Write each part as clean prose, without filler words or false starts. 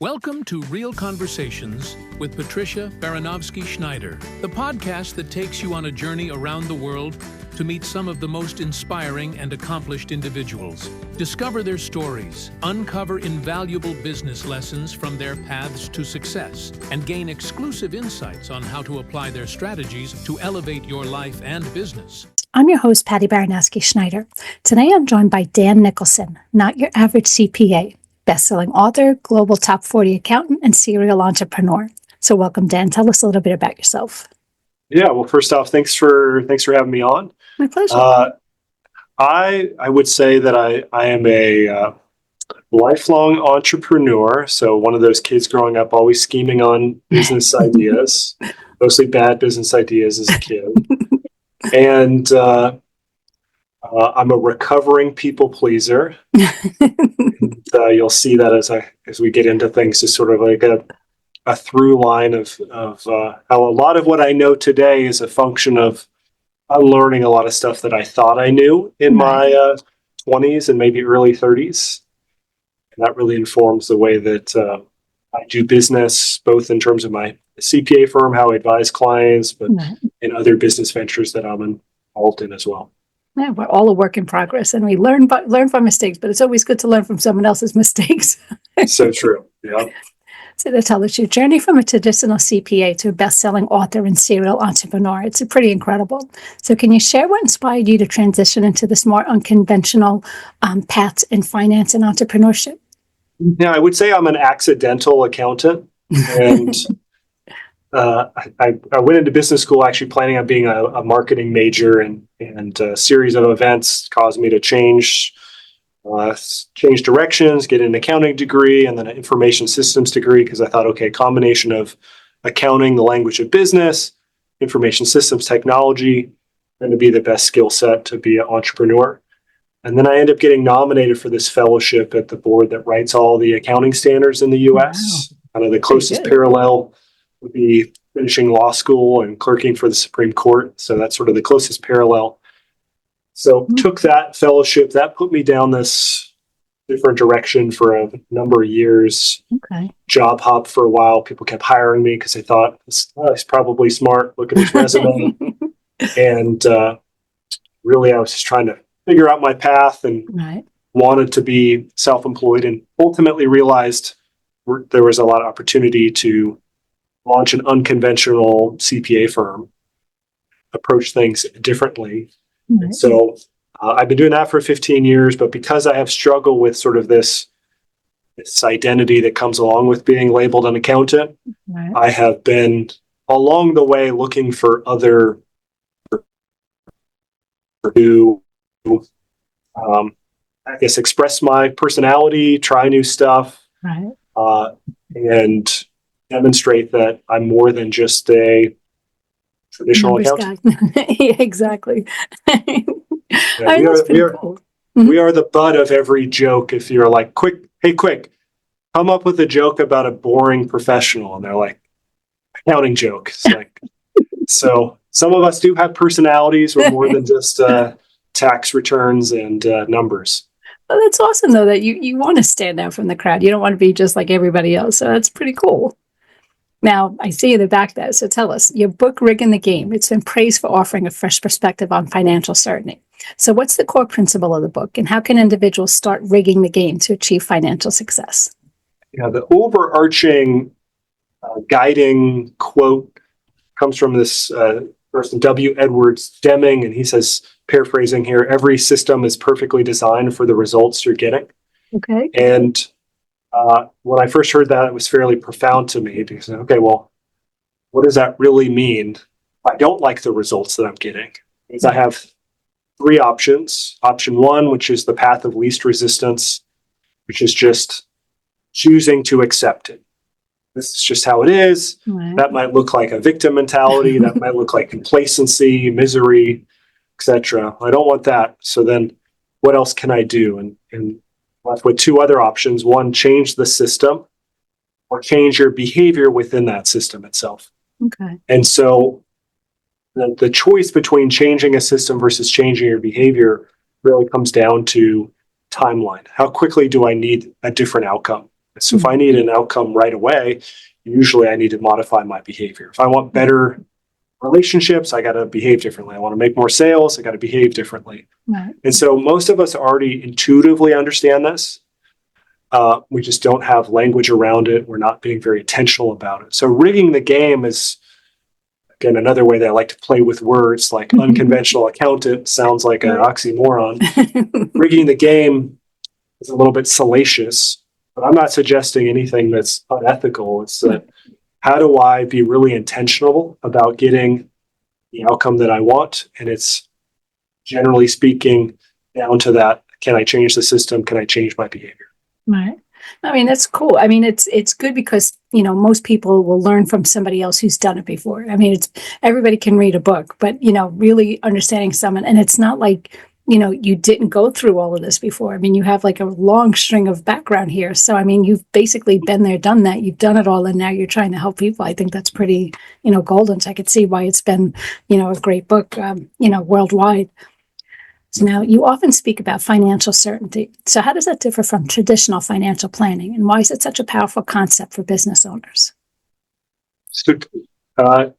Welcome to Real Conversations with Patricia Baranovsky-Schneider, the podcast that takes you on a journey around the world to meet some of the most inspiring and accomplished individuals. Discover their stories, uncover invaluable business lessons from their paths to success, and gain exclusive insights on how to apply their strategies to elevate your life and business. I'm your host, Patty Baranovsky-Schneider. Today I'm joined by Dan Nicholson, not your average CPA, bestselling author, global top 40 accountant, and serial entrepreneur. So welcome, Dan. Tell us a little bit about yourself. Yeah, well, first off, thanks for having me on. My pleasure. I would say that I am a lifelong entrepreneur. So one of those kids growing up always scheming on business ideas, mostly bad business ideas as a kid. And I'm a recovering people pleaser. And, you'll see that as we get into things, is sort of like a through line of how a lot of what I know today is a function of unlearning a lot of stuff that I thought I knew in my 20s and maybe early 30s. And that really informs the way that I do business, both in terms of my CPA firm, how I advise clients, but in other business ventures that I'm involved in as well. Yeah, we're all a work in progress, and we learn from mistakes, but it's always good to learn from someone else's mistakes. So true. Yeah. So to tell us your journey from a traditional CPA to a best-selling author and serial entrepreneur, it's pretty incredible. So can you share what inspired you to transition into this more unconventional paths in finance and entrepreneurship? Yeah, I would say I'm an accidental accountant. And I went into business school actually planning on being a marketing major, and a series of events caused me to change directions, get an accounting degree, and then an information systems degree, because I thought, okay, combination of accounting, the language of business, information systems technology, going to be the best skill set to be an entrepreneur. And then I ended up getting nominated for this fellowship at the board that writes all the accounting standards in the U.S. Wow. Kind of the closest parallel would be finishing law school and clerking for the Supreme Court. So that's sort of the closest parallel. So took that fellowship, that put me down this different direction for a number of years. Okay. Job hop for a while. People kept hiring me because they thought, he's probably smart. Look at his resume. And really, I was just trying to figure out my path and wanted to be self-employed, and ultimately realized there was a lot of opportunity to launch an unconventional CPA firm, approach things differently. And so I've been doing that for 15 years, but because I have struggled with sort of this identity that comes along with being labeled an accountant, I have been along the way looking for other to, I guess, express my personality, try new stuff, and demonstrate that I'm more than just a traditional accountant. Yeah, exactly. Yeah, we are the butt of every joke. If you're like, quick, come up with a joke about a boring professional, and they're like, accounting joke. It's like, so some of us do have personalities. We're more than just tax returns and numbers. Well, that's awesome, though, that you want to stand out from the crowd. You don't want to be just like everybody else. So that's pretty cool. Now, I see in the back there, so tell us, your book, Rigging the Game, it's been praised for offering a fresh perspective on financial certainty. So what's the core principle of the book, and how can individuals start rigging the game to achieve financial success? Yeah, the overarching guiding quote comes from this person, W. Edwards Deming, and he says, paraphrasing here, every system is perfectly designed for the results you're getting. Okay. And when I first heard that, it was fairly profound to me, because, okay, well, what does that really mean if I don't like the results that I'm getting? Because I have three options. Option one, which is the path of least resistance, which is just choosing to accept it. This is just how it is. That might look like a victim mentality. That might look like complacency, misery, etc. I don't want that. So then what else can I do? And left with two other options. One, change the system, or change your behavior within that system itself. Okay. And so the choice between changing a system versus changing your behavior really comes down to timeline. How quickly do I need a different outcome? So if I need an outcome right away, usually I need to modify my behavior. If I want better relationships, I got to behave differently. I want to make more sales, I got to behave differently. Right. And so most of us already intuitively understand this. We just don't have language around it. We're not being very intentional about it. So rigging the game is, again, another way that I like to play with words, like unconventional accountant sounds like an oxymoron. Rigging the game is a little bit salacious, but I'm not suggesting anything that's unethical. It's that how do I be really intentional about getting the outcome that I want? And it's generally speaking down to that. Can I change the system? Can I change my behavior? Right. I mean, that's cool. I mean, it's good because, most people will learn from somebody else who's done it before. I mean, everybody can read a book, but, really understanding someone, and it's not like, you didn't go through all of this before. I mean, you have like a long string of background here. So, I mean, you've basically been there, done that. You've done it all, and now you're trying to help people. I think that's pretty, golden. So I could see why it's been, a great book, worldwide. So now you often speak about financial certainty. So how does that differ from traditional financial planning? And why is it such a powerful concept for business owners? So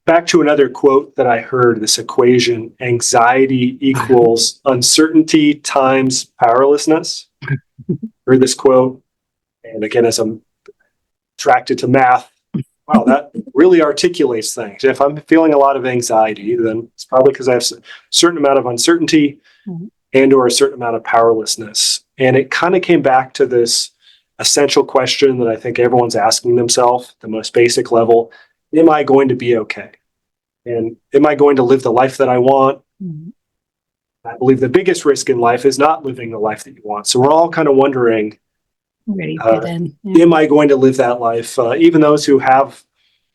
back to another quote that I heard, this equation, anxiety equals uncertainty times powerlessness. Heard this quote. And again, as I'm attracted to math, wow, that really articulates things. If I'm feeling a lot of anxiety, then it's probably because I have a certain amount of uncertainty and or a certain amount of powerlessness. And it kind of came back to this essential question that I think everyone's asking themselves, the most basic level. Am I going to be okay? And am I going to live the life that I want? I believe the biggest risk in life is not living the life that you want. So we're all kind of wondering, am I going to live that life? Even those who have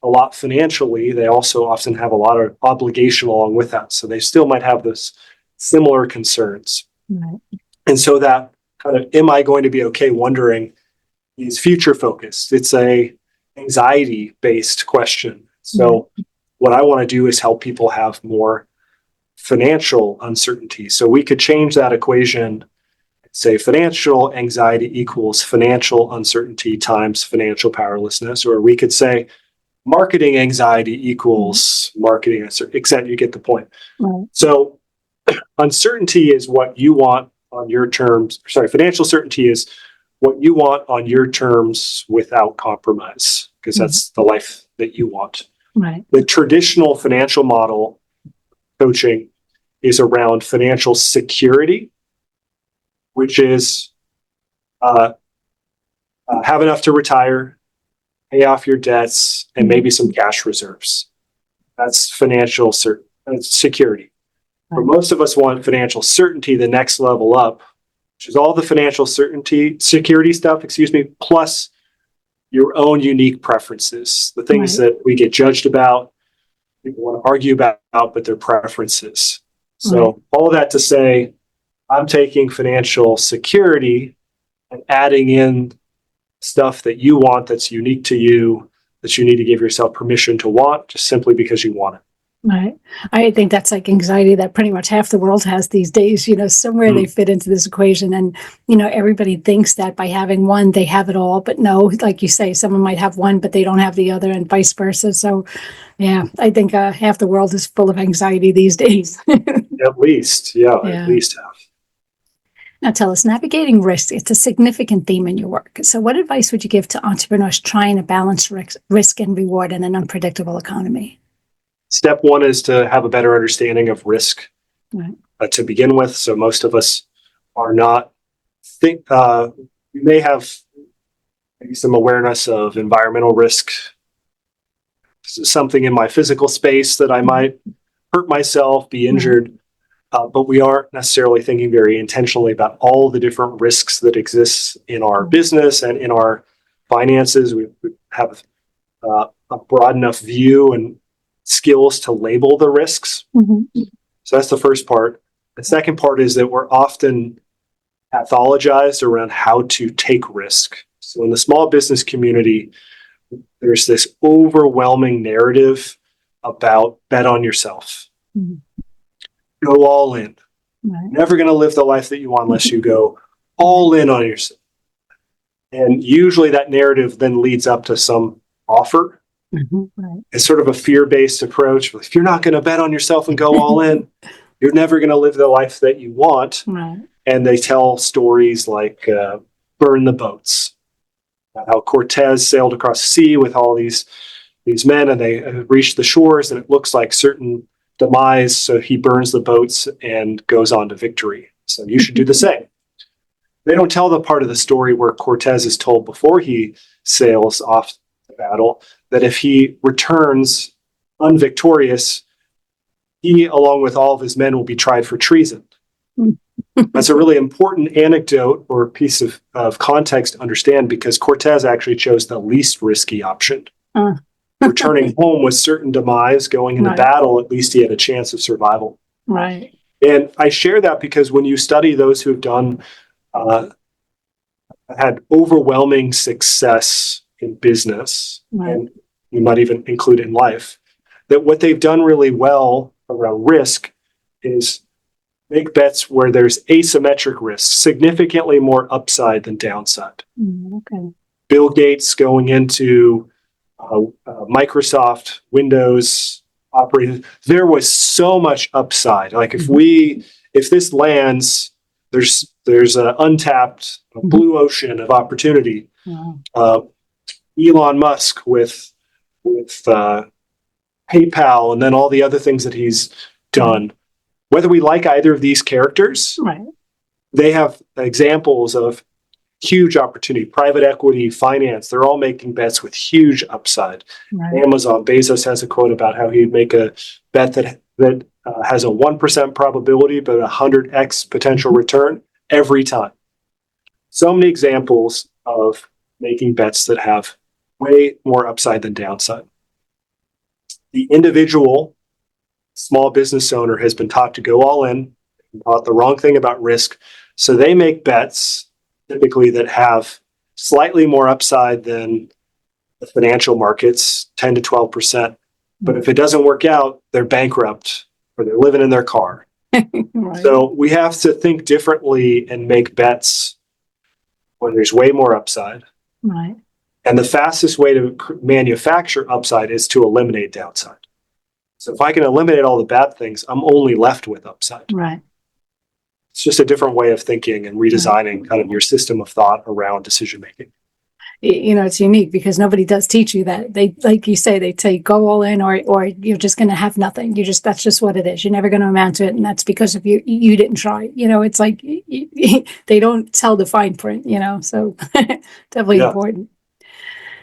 a lot financially, they also often have a lot of obligation along with that. So they still might have this similar concerns. Right. And so that kind of, am I going to be okay wondering is future focused. It's a anxiety based question. So what I want to do is help people have more financial uncertainty. So we could change that equation, say financial anxiety equals financial uncertainty times financial powerlessness, or we could say marketing anxiety equals marketing uncertainty, except you get the point. Right. So uncertainty is what you want on your terms. Sorry, financial certainty is what you want on your terms without compromise, because that's the life that you want. Right. The traditional financial model coaching is around financial security, which is have enough to retire, pay off your debts, and maybe some cash reserves. That's financial security. But most of us want financial certainty, the next level up, which is all the financial security stuff, plus your own unique preferences, the things that we get judged about, people want to argue about, but they're preferences. So all that to say, I'm taking financial security and adding in stuff that you want that's unique to you, that you need to give yourself permission to want, just simply because you want it. Right. I think that's like anxiety that pretty much half the world has these days, somewhere they fit into this equation. And, everybody thinks that by having one, they have it all. But no, like you say, someone might have one, but they don't have the other, and vice versa. So, yeah, I think half the world is full of anxiety these days. At least half. Now tell us, navigating risk, it's a significant theme in your work. So what advice would you give to entrepreneurs trying to balance risk and reward in an unpredictable economy? Step one is to have a better understanding of risk to begin with. So most of us are not we may have maybe some awareness of environmental risk. Something in my physical space that I might hurt myself, be injured, but we aren't necessarily thinking very intentionally about all the different risks that exist in our business and in our finances. We have a broad enough view and skills to label the risks. So that's the first part. The second part is that we're often pathologized around how to take risk. So in the small business community, there's this overwhelming narrative about bet on yourself. Go all in. Never going to live the life that you want unless you go all in on yourself. And usually that narrative then leads up to some offer. Right. It's sort of a fear-based approach. If you're not going to bet on yourself and go all in, you're never going to live the life that you want. Right. And they tell stories like burn the boats, how Cortez sailed across the sea with all these men, and they reach the shores, and it looks like certain demise. So he burns the boats and goes on to victory. So you should do the same. They don't tell the part of the story where Cortez is told before he sails off to battle that if he returns unvictorious, he, along with all of his men, will be tried for treason. That's a really important anecdote or piece of context to understand, because Cortez actually chose the least risky option. Returning home with certain demise, going into battle, at least he had a chance of survival. Right. And I share that because when you study those who've done had overwhelming success in business, and you might even include in life, that what they've done really well around risk is make bets where there's asymmetric risk, significantly more upside than downside. Okay. Bill Gates going into Microsoft Windows operating, there was so much upside. Like if this lands, there's an untapped blue ocean of opportunity. Elon Musk with PayPal, and then all the other things that he's done. Whether we like either of these characters, they have examples of huge opportunity. Private equity, finance, they're all making bets with huge upside. Amazon, Bezos has a quote about how he'd make a bet that has a 1% probability, but 100x potential return every time. So many examples of making bets that have way more upside than downside. The individual small business owner has been taught to go all in, taught the wrong thing about risk. So they make bets typically that have slightly more upside than the financial markets, 10 to 12%. But if it doesn't work out, they're bankrupt or they're living in their car. So we have to think differently and make bets when there's way more upside. And the fastest way to manufacture upside is to eliminate downside. So if I can eliminate all the bad things, I'm only left with upside. It's just a different way of thinking and redesigning kind of your system of thought around decision making. You know, it's unique because nobody does teach you that. They, like you say, they tell you go all in, or you're just going to have nothing. That's just what it is. You're never going to amount to it, and that's because of you didn't try. You know, it's like they don't tell the fine print. You know, so definitely important.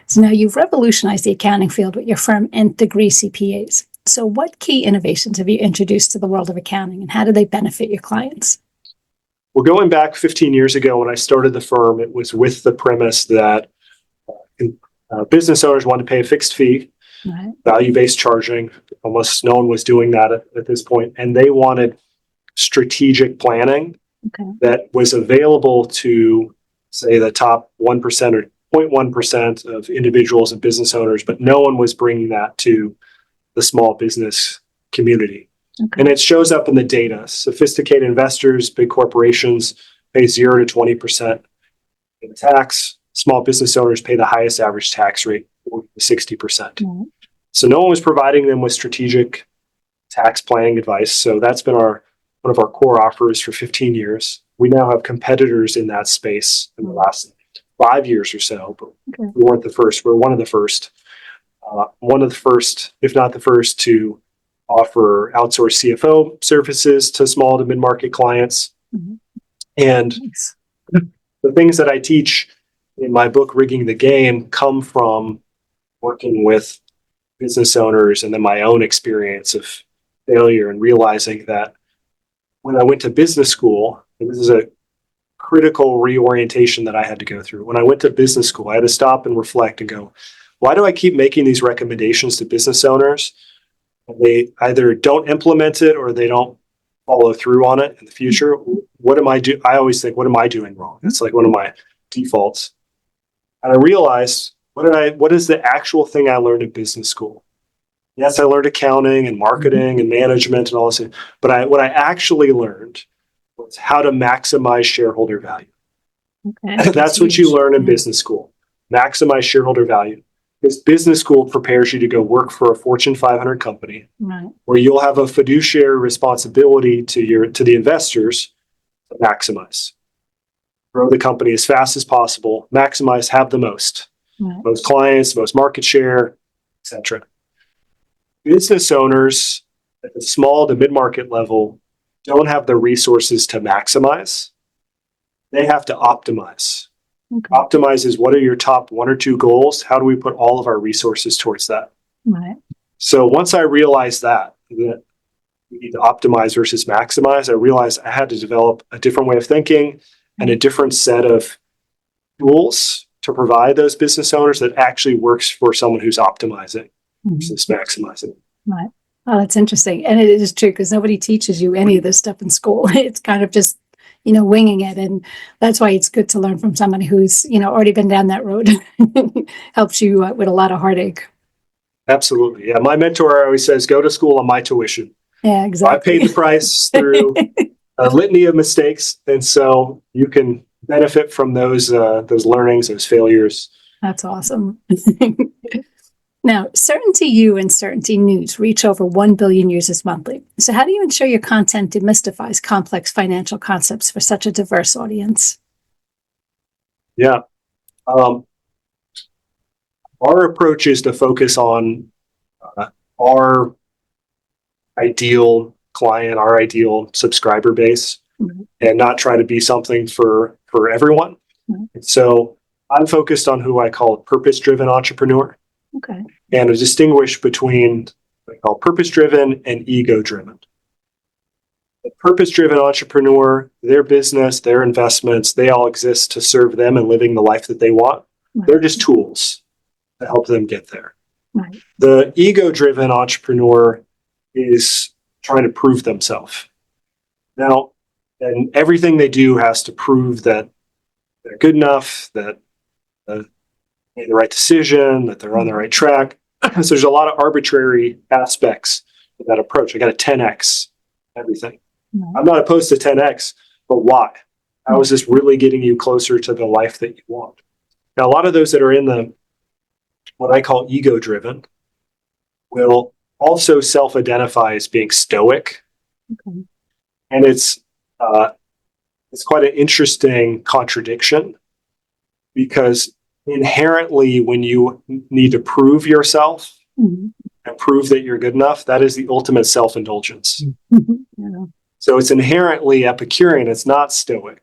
So now you've revolutionized the accounting field with your firm Nth Degree CPAs. So what key innovations have you introduced to the world of accounting, and how do they benefit your clients? Well, going back 15 years ago when I started the firm, it was with the premise that business owners wanted to pay a fixed fee, value-based charging. Almost no one was doing that at this point. And they wanted strategic planning that was available to, say, the top 1% or 0.1% of individuals and business owners, but no one was bringing that to the small business community. And it shows up in the data. Sophisticated investors, big corporations pay 0 to 20% in tax. Small business owners pay the highest average tax rate, 60%. So no one was providing them with strategic tax planning advice. So that's been one of our core offers for 15 years. We now have competitors in that space in the last 5 years or so, but we weren't the first. We're one of the first. One of the first, if not the first, to offer outsourced CFO services to small to mid-market clients. And the things that I teach in my book, Rigging the Game, come from working with business owners and then my own experience of failure and realizing that when I went to business school, and this is a critical reorientation that I had to go through. When I went to business school, I had to stop and reflect and go, why do I keep making these recommendations to business owners? They either don't implement it or they don't follow through on it in the future. What am I do? I always think, what am I doing wrong? That's like one of my defaults. And I realized, what is the actual thing I learned in business school? Yes, I learned accounting and marketing and management and all this, but what I actually learned was how to maximize shareholder value. Okay. That's what you learn in business school. Maximize shareholder value. Because business school prepares you to go work for a Fortune 500 company, Right. where you'll have a fiduciary responsibility to the investors to maximize. Grow the company as fast as possible, maximize, have the most clients, most market share, etc. Business owners at the small to mid-market level don't have the resources to maximize. They have to optimize. Okay. Optimize is, what are your top one or two goals? How do we put all of our resources towards that? Right. So once I realized that we need to optimize versus maximize, I realized I had to develop a different way of thinking and a different set of tools to provide those business owners that actually works for someone who's optimizing versus maximizing. Right. Oh, that's interesting. And it is true because nobody teaches you any of this stuff in school. It's kind of just, winging it. And that's why it's good to learn from somebody who's, already been down that road. Helps you with a lot of heartache. Absolutely. Yeah. My mentor always says, go to school on my tuition. Yeah, exactly. I paid the price through a litany of mistakes. And so you can benefit from those learnings, those failures. That's awesome. Now, Certainty U and Certainty News reach over 1 billion users monthly. So how do you ensure your content demystifies complex financial concepts for such a diverse audience? Yeah. Our approach is to focus on our ideal client, our ideal subscriber base, and not try to be something for everyone. So I'm focused on who I call a purpose-driven entrepreneur. Okay. And to distinguish between what I call purpose-driven and ego-driven. The purpose-driven entrepreneur, their business, their investments, they all exist to serve them and living the life that they want. Right. They're just tools to help them get there. Right. The ego-driven entrepreneur is trying to prove themselves. Now, and everything they do has to prove that they're good enough, that made the right decision, that they're on the right track. So there's a lot of arbitrary aspects of that approach. I got a 10x everything. I'm not opposed to 10x, but why? How is this really getting you closer to the life that you want? Now, a lot of those that are in the what I call ego-driven will also self-identify as being stoic. Okay. And it's quite an interesting contradiction, because inherently, when you need to prove yourself and prove that you're good enough, that is the ultimate self-indulgence. Yeah. So it's inherently Epicurean, it's not Stoic.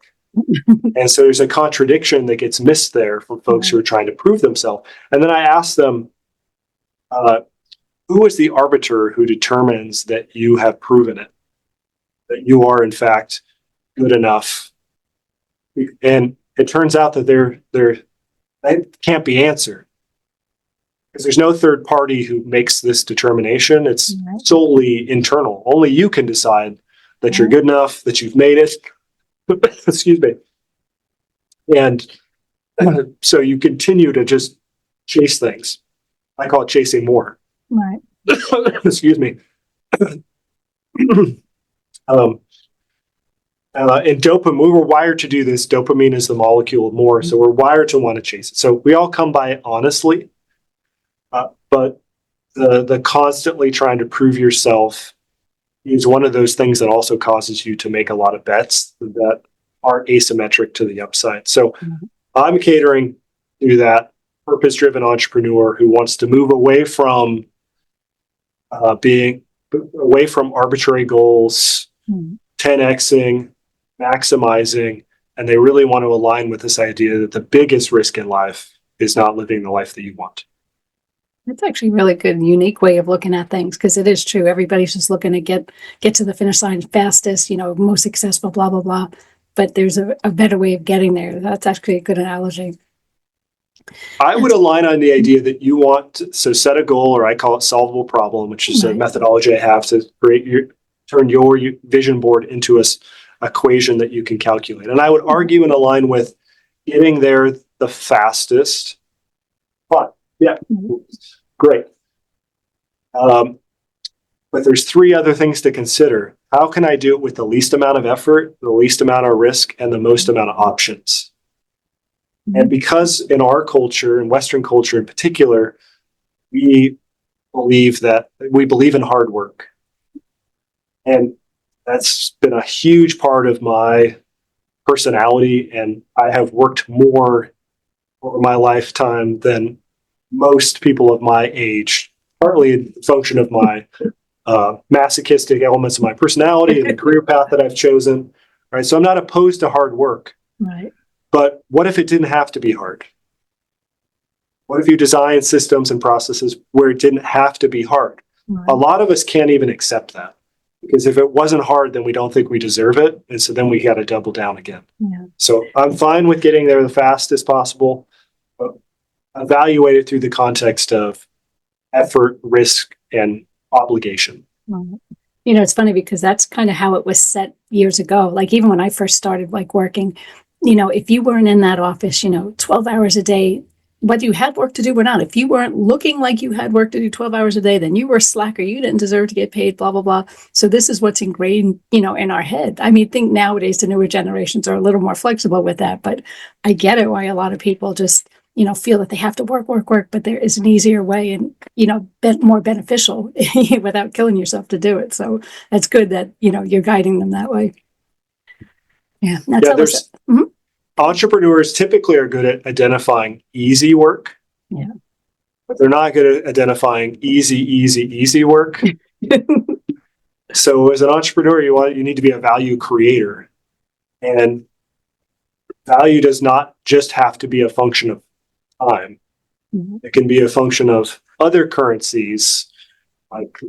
And so there's a contradiction that gets missed there for folks who are trying to prove themselves. And then I ask them, who is the arbiter who determines that you have proven it, that you are in fact good enough? And it turns out that that can't be answered, because there's no third party who makes this determination. It's solely internal. Only you can decide that you're good enough, that you've made it. Excuse me. And so you continue to just chase things. I call it chasing more. Right. Excuse me. And dopamine, we were wired to do this. Dopamine is the molecule of more, so we're wired to want to chase it. So we all come by it honestly, but the constantly trying to prove yourself is one of those things that also causes you to make a lot of bets that are asymmetric to the upside. So I'm catering to that purpose-driven entrepreneur who wants to move away from arbitrary goals, 10xing, maximizing, and they really want to align with this idea that the biggest risk in life is not living the life that you want. That's actually a really good and unique way of looking at things, because it is true. Everybody's just looking to get to the finish line fastest, most successful, blah, blah, blah. But there's a better way of getting there. That's actually a good analogy. I would align on the idea that you want to set a goal, or I call it solvable problem, which is a methodology I have to turn your vision board into a equation that you can calculate. And I would argue and align with getting there the fastest. But yeah, great. But there's three other things to consider. How can I do it with the least amount of effort, the least amount of risk, and the most amount of options? And because in our culture, in Western culture in particular, we believe in hard work. And that's been a huge part of my personality. And I have worked more over my lifetime than most people of my age, partly a function of my masochistic elements of my personality and the career path that I've chosen. Right. So I'm not opposed to hard work. Right. But what if it didn't have to be hard? What if you design systems and processes where it didn't have to be hard? Right. A lot of us can't even accept that, because if it wasn't hard, then we don't think we deserve it. And so then we got to double down again. Yeah. So I'm fine with getting there the fastest possible, but evaluate it through the context of effort, risk, and obligation. Right. You know, it's funny because that's kind of how it was set years ago. Like even when I first started like working, you know, if you weren't in that office, 12 hours a day, whether you had work to do or not, if you weren't looking like you had work to do 12 hours a day, then you were a slacker. You didn't deserve to get paid, blah, blah, blah. So this is what's ingrained, in our head. I mean, I think nowadays the newer generations are a little more flexible with that, but I get it why a lot of people just, feel that they have to work, but there is an easier way and, more beneficial without killing yourself to do it. So that's good that, you're guiding them that way. Yeah. Entrepreneurs typically are good at identifying easy work. Yeah. But they're not good at identifying easy work. So as an entrepreneur, you need to be a value creator. And value does not just have to be a function of time. Mm-hmm. It can be a function of other currencies, like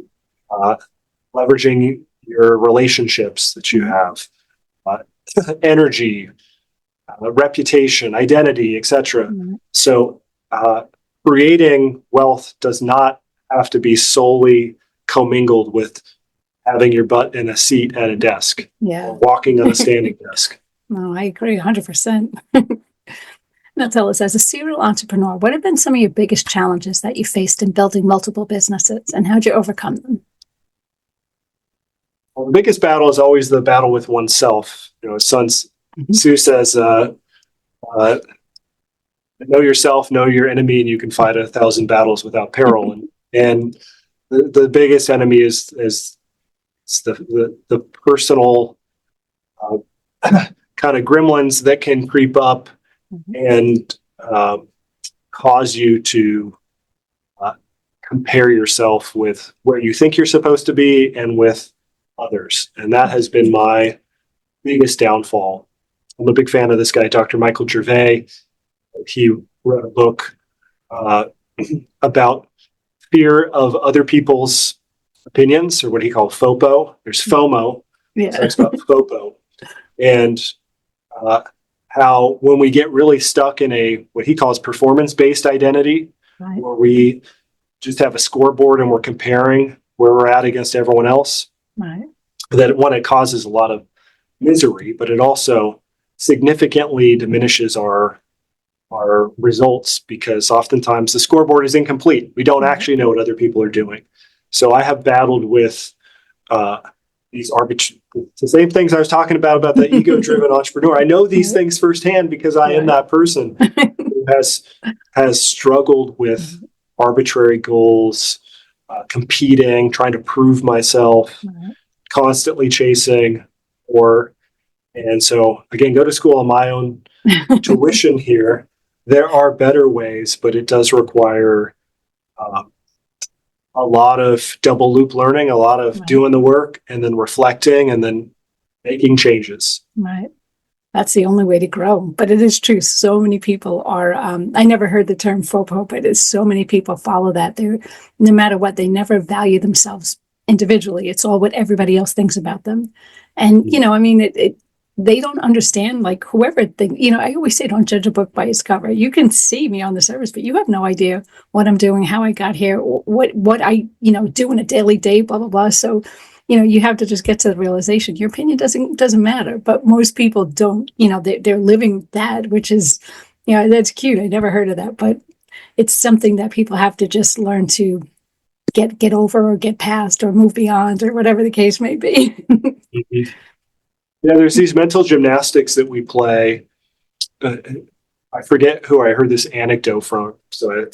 leveraging your relationships that you have, energy, reputation, identity, etc. Mm-hmm. So creating wealth does not have to be solely commingled with having your butt in a seat at a desk, or walking on a standing desk. No, I agree 100%. Now tell us, as a serial entrepreneur, what have been some of your biggest challenges that you faced in building multiple businesses, and how'd you overcome them? Well, the biggest battle is always the battle with oneself. Sun Tzu says, know yourself, know your enemy, and you can fight 1,000 battles without peril. And the biggest enemy is the personal kind of gremlins that can creep up and cause you to compare yourself with where you think you're supposed to be and with others. And that has been my biggest downfall. I'm a big fan of this guy, Dr. Michael Gervais. He wrote a book about fear of other people's opinions, or what he called FOPO. There's FOMO. Yeah. So it's about FOPO. And how when we get really stuck in what he calls performance-based identity, right, where we just have a scoreboard and we're comparing where we're at against everyone else, right, that it causes a lot of misery, but it also significantly diminishes our results, because oftentimes the scoreboard is incomplete. We don't actually know what other people are doing. So I have battled with the same things I was talking about the ego-driven entrepreneur. I know these things firsthand because I am that person who has struggled with arbitrary goals, competing, trying to prove myself, constantly chasing, and so again, go to school on my own tuition here. There are better ways, but it does require a lot of double loop learning, a lot of doing the work and then reflecting and then making changes. Right. That's the only way to grow. But it is true. So many people are, I never heard the term FOPO, but so many people follow that. No matter what, they never value themselves individually. It's all what everybody else thinks about them. And, they don't understand, like, whoever I always say, don't judge a book by its cover. You can see me on the surface, but you have no idea what I'm doing, how I got here, what I, do in a daily day, blah, blah, blah. So, you have to just get to the realization your opinion doesn't matter. But most people don't, they're living that, which is, that's cute. I never heard of that, but it's something that people have to just learn to get over or get past or move beyond, or whatever the case may be. Yeah, there's these mental gymnastics that we play I forget who I heard this anecdote from, so I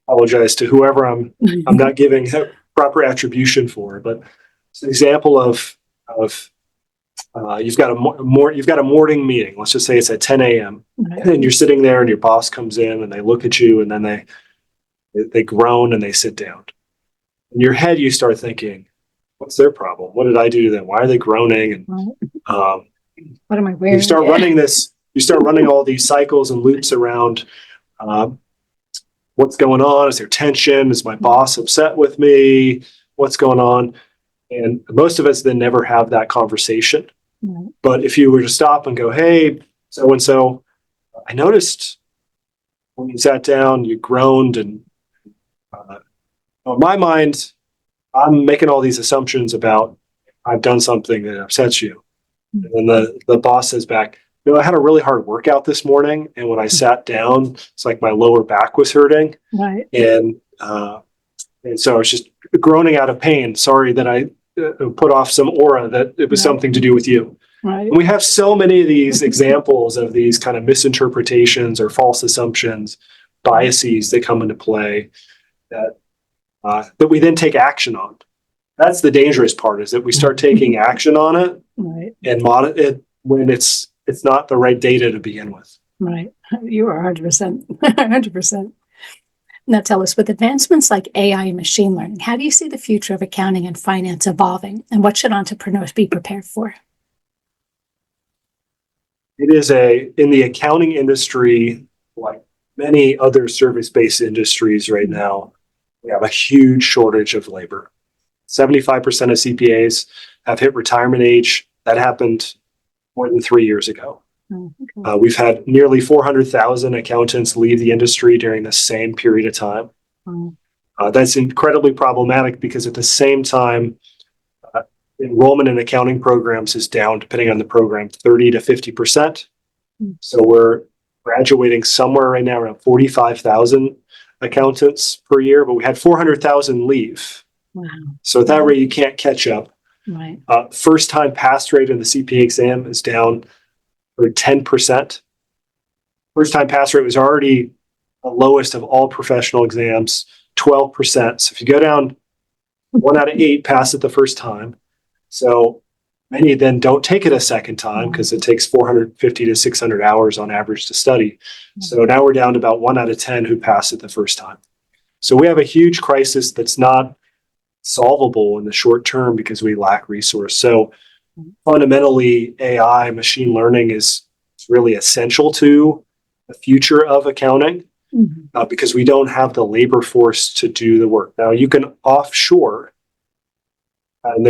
apologize to whoever I'm not giving proper attribution for, but it's an example of you've got a morning meeting. Let's just say it's at 10 a.m. Right. and you're sitting there, and your boss comes in, and they look at you, and then they groan and they sit down. In your head, you start thinking, "What's their problem? What did I do to them? Why are they groaning?" And what am I wearing? you start running this. You start running all these cycles and loops around. What's going on? Is there tension? Is my boss upset with me? What's going on? And most of us then never have that conversation. Right. But if you were to stop and go, "Hey, so and so, I noticed when you sat down, you groaned, and in my mind, I'm making all these assumptions about I've done something that upsets you." And then the boss says back, "I had a really hard workout this morning, and when I sat down, it's like my lower back was hurting, Right. and so I was just groaning out of pain. Sorry that I put off some aura that it was something to do with you." Right. And we have so many of these examples of these kind of misinterpretations or false assumptions, biases that come into play that we then take action on. That's the dangerous part, is that we start taking action on it Right. and it when it's not the right data to begin with. Right. You are 100%. 100%. Now tell us, with advancements like AI and machine learning, how do you see the future of accounting and finance evolving, and what should entrepreneurs be prepared for? It is in the accounting industry, like many other service-based industries right now, we have a huge shortage of labor. 75% of CPAs have hit retirement age. That happened more than 3 years ago. Oh, okay. We've had nearly 400,000 accountants leave the industry during the same period of time. Oh, That's incredibly problematic because at the same time, enrollment in accounting programs is down, depending on the program, 30 to 50%. So we're graduating somewhere right now around 45,000 accountants per year, but we had 400,000 leave. wow. So at that rate, you can't catch up. Right. First-time pass rate in the CPA exam is down for 10%. First-time pass rate was already the lowest of all professional exams, 12%. So if you go down 1 out of 8 pass it the first time. So many then don't take it a second time because it takes 450 to 600 hours on average to study. So now we're down to about 1 out of 10 who pass it the first time. So we have a huge crisis that's not solvable in the short term because we lack resource. So fundamentally, AI, machine learning is really essential to the future of accounting because we don't have the labor force to do the work. Now, you can offshore, and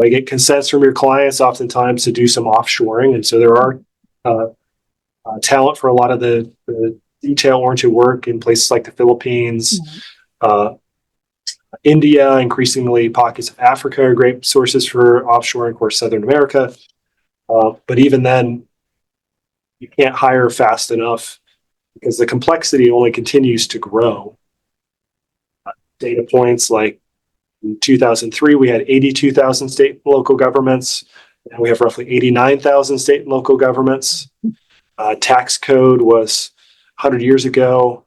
I get consents from your clients oftentimes to do some offshoring. And so there are talent for a lot of the detail-oriented work in places like the Philippines, India, increasingly pockets of Africa are great sources for offshore, of course, Southern America. But even then, you can't hire fast enough because the complexity only continues to grow. Data points like in 2003, we had 82,000 state and local governments. Now we have roughly 89,000 state and local governments. Tax code was 100 years ago,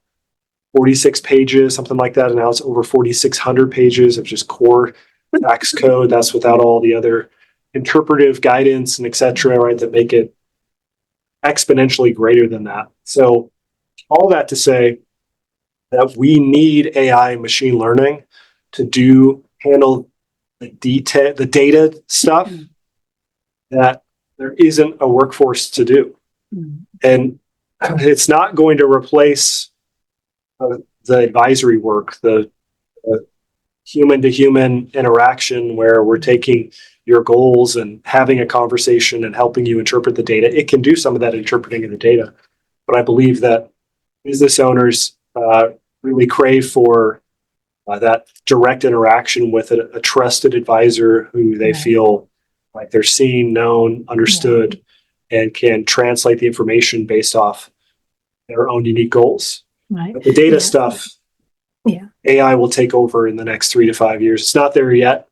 46 pages, something like that. And now it's over 4,600 pages of just core tax code. That's without all the other interpretive guidance and et cetera, right, that make it exponentially greater than that. So all that to say that we need AI and machine learning to handle the data stuff that there isn't a workforce to do. And it's not going to replace the advisory work, the human-to-human interaction where we're taking your goals and having a conversation and helping you interpret the data. It can do some of that interpreting of the data. But I believe that business owners really crave for that direct interaction with a trusted advisor who they feel like they're seen, known, understood, and can translate the information based off their own unique goals. Right. But the data stuff, AI will take over in the next 3 to 5 years. It's not there yet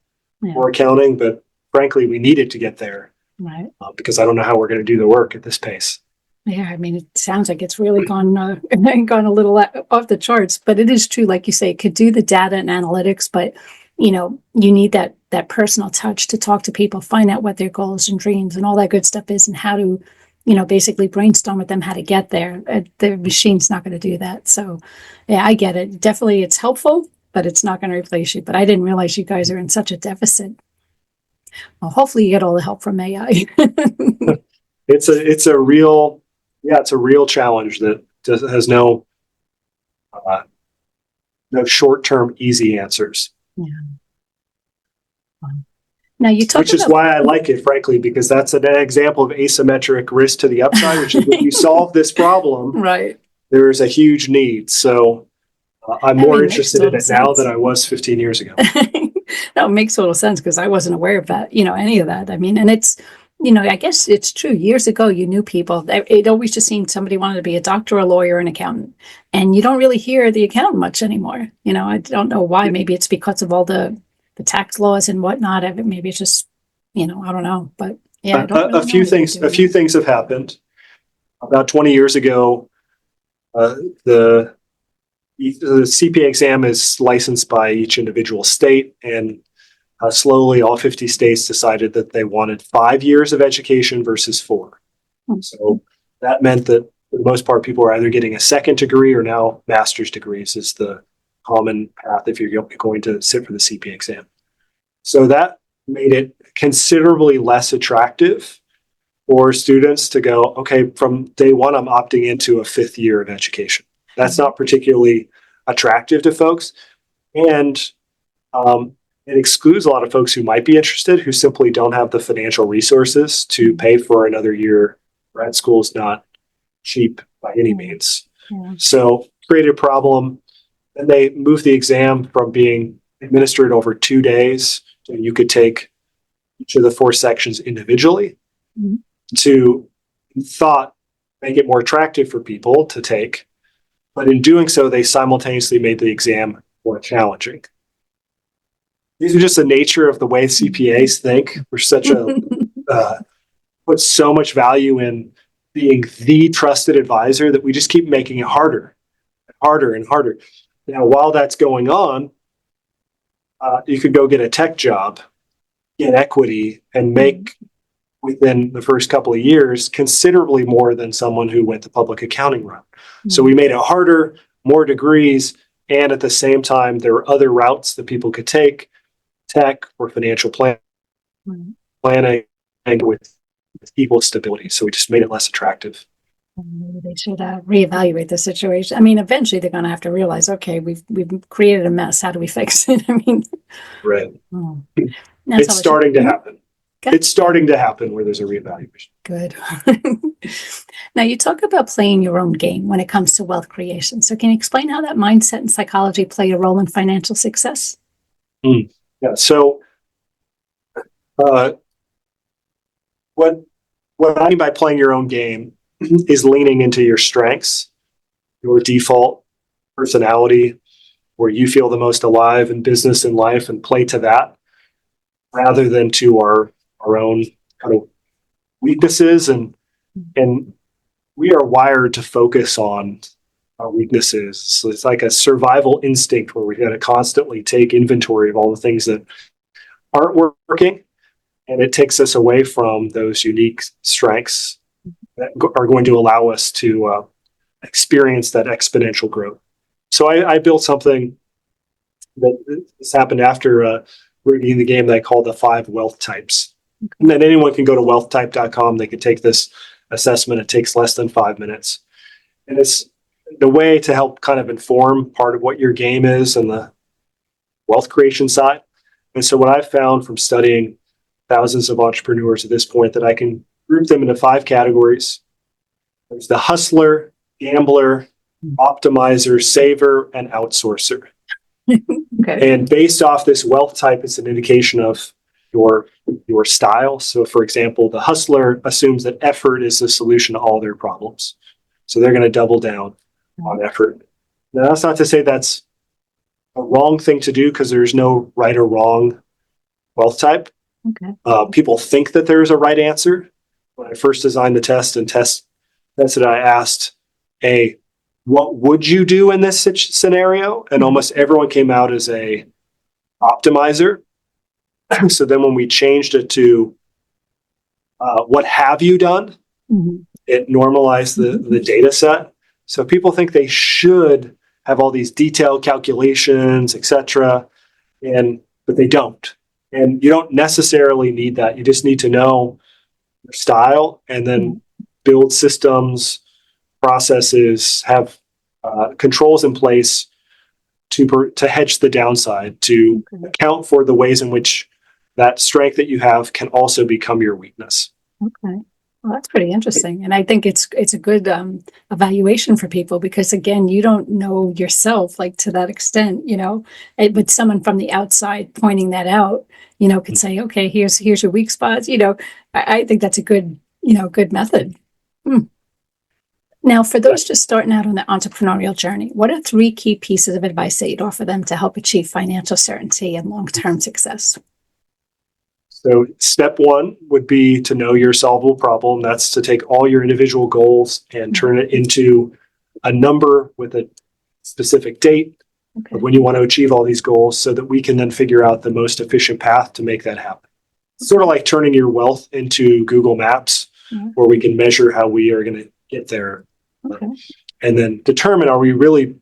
for accounting, but frankly, we need it to get there Right. because I don't know how we're going to do the work at this pace. Yeah, I mean, it sounds like it's really gone a little off the charts, but it is true, like you say, it could do the data and analytics, but you need that personal touch to talk to people, find out what their goals and dreams and all that good stuff is, and how to, basically brainstorm with them how to get there. The machine's not going to do that. So, yeah, I get it. Definitely, it's helpful, but it's not going to replace you. But I didn't realize you guys are in such a deficit. Well, hopefully, you get all the help from AI. It's a real, yeah, it's a real challenge that has no short-term easy answers. Yeah. Now you talk Which is about why I like it, frankly, because that's an example of asymmetric risk to the upside, which is when you solve this problem, right. there is a huge need. So I'm I more mean, makes interested in total it now sense. than I was 15 years ago. That makes total sense because I wasn't aware of that, any of that. I mean, and it's, I guess it's true. Years ago, you knew people. It always just seemed somebody wanted to be a doctor, a lawyer, an accountant, and you don't really hear the accountant much anymore. I don't know why. Maybe it's because of all the tax laws and whatnot. Maybe it's just, I don't know. But yeah, I don't A really know few anybody things, doing that. have happened. About 20 years ago, the CPA exam is licensed by each individual state, and slowly all 50 states decided that they wanted 5 years of education versus 4. So that meant that for the most part, people are either getting a second degree or now master's degrees is the common path if you're going to sit for the CPA exam. So that made it considerably less attractive for students to go, okay, from day one, I'm opting into a 5th year of education. That's not particularly attractive to folks. And it excludes a lot of folks who might be interested who simply don't have the financial resources to pay for another year. Grad school is not cheap by any means. Yeah. So created a problem. And they moved the exam from being administered over 2 days to you could take each of the 4 sections individually to thought make it more attractive for people to take. But in doing so, they simultaneously made the exam more challenging. These are just the nature of the way CPAs think. We're such a put so much value in being the trusted advisor that we just keep making it harder, and harder, and harder. Now, while that's going on, you could go get a tech job, get equity, and make within the first couple of years considerably more than someone who went the public accounting route. So we made it harder, more degrees, and at the same time, there were other routes that people could take, tech or financial planning with equal stability. So we just made it less attractive. Maybe they should reevaluate the situation. I mean, eventually they're going to have to realize, okay, we've created a mess. How do we fix it? I mean, right. That's it's starting to happen. Good. It's starting to happen where there's a reevaluation. Good. Now, you talk about playing your own game when it comes to wealth creation. So can you explain how that mindset and psychology play a role in financial success? Yeah. So what I mean by playing your own game is leaning into your strengths, your default personality, where you feel the most alive in business and life, and play to that rather than to our own kind of weaknesses. And we are wired to focus on our weaknesses. So it's like a survival instinct where we got to constantly take inventory of all the things that aren't working. And it takes us away from those unique strengths that are going to allow us to experience that exponential growth. So I built something that this happened after rigging the game that I call the 5 wealth types. And then anyone can go to wealthtype.com. They can take this assessment. It takes less than 5 minutes. And it's the way to help kind of inform part of what your game is and the wealth creation side. And so what I've found from studying thousands of entrepreneurs at this point, that I can group them into 5 categories. There's the hustler, gambler, optimizer, saver, and outsourcer. Okay. And based off this wealth type, it's an indication of your style. So for example, the hustler assumes that effort is the solution to all their problems. So they're going to double down on effort. Now, that's not to say that's a wrong thing to do, because there's no right or wrong wealth type. Okay. People think that there's a right answer. When I first designed the test and test That's what I asked, what would you do in this scenario? And almost everyone came out as a optimizer. So then when we changed it to what have you done, it normalized the data set. So people think they should have all these detailed calculations, etc., but they don't. And you don't necessarily need that. You just need to know your style and then build systems, processes, have controls in place to hedge the downside, to account for the ways in which that strength that you have can also become your weakness. Okay. Well, that's pretty interesting. And I think it's a good evaluation for people because, again, you don't know yourself like to that extent, but someone from the outside pointing that out, could say, okay, here's your weak spots. I think that's a good method. Now, for those just starting out on the entrepreneurial journey, what are 3 key pieces of advice that you'd offer them to help achieve financial certainty and long-term success? So step 1 would be to know your solvable problem. That's to take all your individual goals and turn it into a number with a specific date of when you want to achieve all these goals so that we can then figure out the most efficient path to make that happen. Sort of like turning your wealth into Google Maps, where we can measure how we are going to get there. And then determine, are we really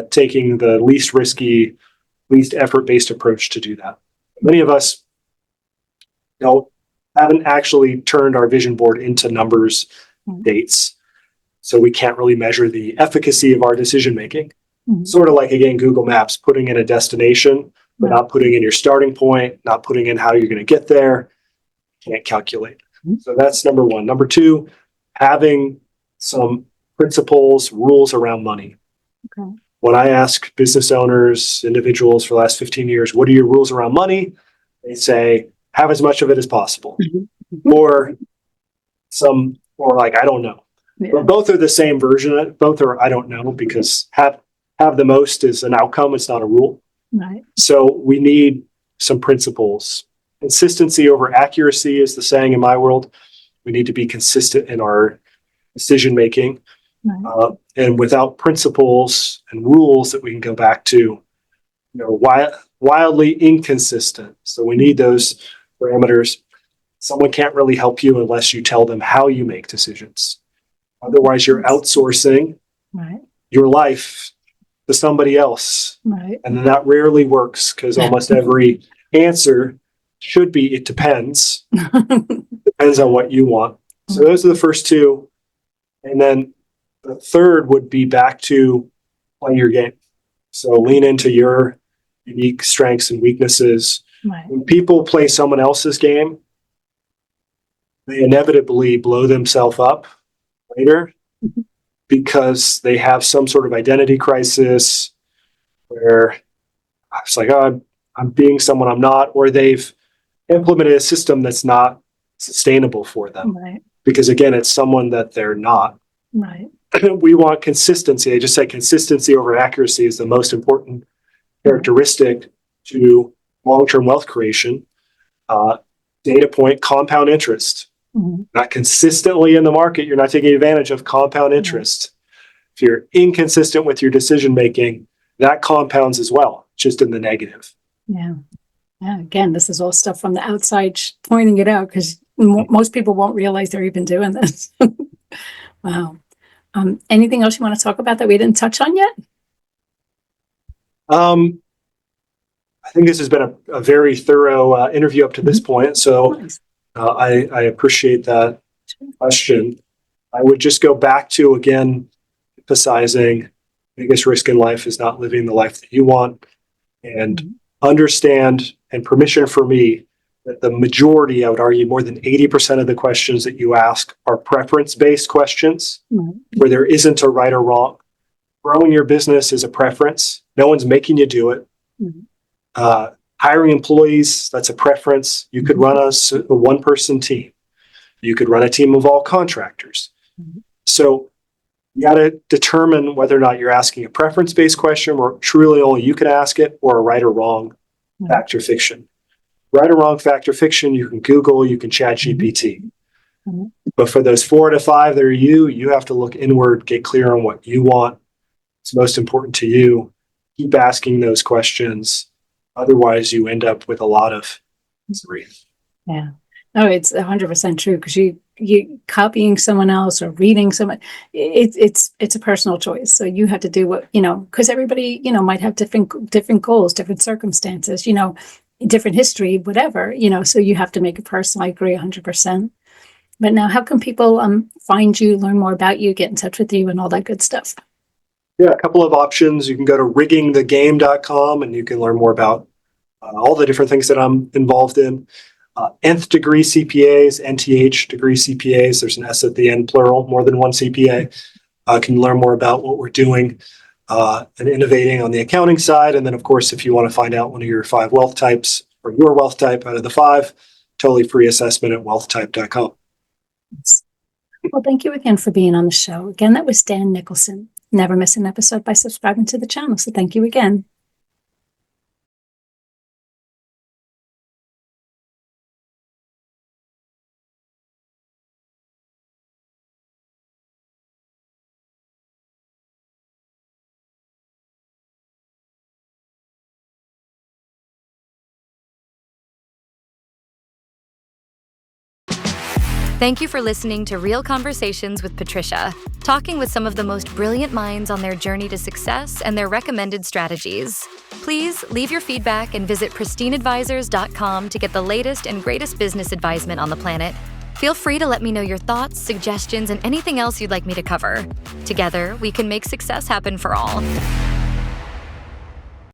taking the least risky, least effort-based approach to do that? Many of us haven't actually turned our vision board into numbers, dates. So we can't really measure the efficacy of our decision making. Sort of like, again, Google Maps, putting in a destination, but not putting in your starting point, not putting in how you're going to get there. Can't calculate. So that's number 1. Number 2, having some principles, rules around money. When I ask business owners, individuals for the last 15 years, what are your rules around money? They say, have as much of it as possible. Or like, I don't know. But both are the same version. Both are, I don't know, because have the most is an outcome. It's not a rule. So we need some principles. Consistency over accuracy is the saying in my world. We need to be consistent in our decision making. And without principles and rules that we can go back to, wildly inconsistent. So we need those parameters. Someone can't really help you unless you tell them how you make decisions. Otherwise, you're outsourcing your life to somebody else. And then that rarely works because almost every answer should be, it depends. Depends on what you want. So those are the first 2. And then the third would be back to play your game. So lean into your unique strengths and weaknesses. When people play someone else's game, they inevitably blow themselves up later because they have some sort of identity crisis where it's like, oh, I'm being someone I'm not, or they've implemented a system that's not sustainable for them. Because again, it's someone that they're not. We want consistency. I just said consistency over accuracy is the most important characteristic to long-term wealth creation. Data point, compound interest. Not consistently in the market, you're not taking advantage of compound interest. If you're inconsistent with your decision making, that compounds as well, just in the negative. Yeah. Again, this is all stuff from the outside pointing it out because most people won't realize they're even doing this. Wow. Anything else you want to talk about that we didn't touch on yet? I think this has been a very thorough interview up to this point. So I appreciate that question. I would just go back to, again, emphasizing biggest risk in life is not living the life that you want, and understand, and permission for me, that the majority, I would argue more than 80% of the questions that you ask are preference-based questions where there isn't a right or wrong. Growing your business is a preference. No one's making you do it. Hiring employees, that's a preference. You could run a one-person team. You could run a team of all contractors. So you got to determine whether or not you're asking a preference-based question where truly only you can ask it, or a right or wrong fact or fiction. Right or wrong fact or fiction, you can Google, you can chat GPT. Mhm. But for those 4 to 5 that are you have to look inward, get clear on what you want. It's most important to you. Keep asking those questions. Otherwise, you end up with a lot of misery. Yeah. No, it's 100% true, because you copying someone else or reading someone, it's a personal choice. So you have to do what, because everybody, might have different goals, different circumstances, different history, whatever, so you have to make it personal. I agree 100%. But now, how can people find you, learn more about you, get in touch with you, and all that good stuff? Yeah, a couple of options. You can go to riggingthegame.com and you can learn more about all the different things that I'm involved in. Nth degree CPAs, NTH degree CPAs, there's an S at the end, plural, more than one CPA. Can learn more about what we're doing and innovating on the accounting side. And then, of course, if you want to find out one of your 5 wealth types or your wealth type out of the 5, totally free assessment at wealthtype.com. Well, thank you again for being on the show. Again, that was Dan Nicholson. Never miss an episode by subscribing to the channel. So thank you again. Thank you for listening to Real Conversations with Patricia, talking with some of the most brilliant minds on their journey to success and their recommended strategies. Please leave your feedback and visit pristineadvisors.com to get the latest and greatest business advisement on the planet. Feel free to let me know your thoughts, suggestions, and anything else you'd like me to cover. Together, we can make success happen for all.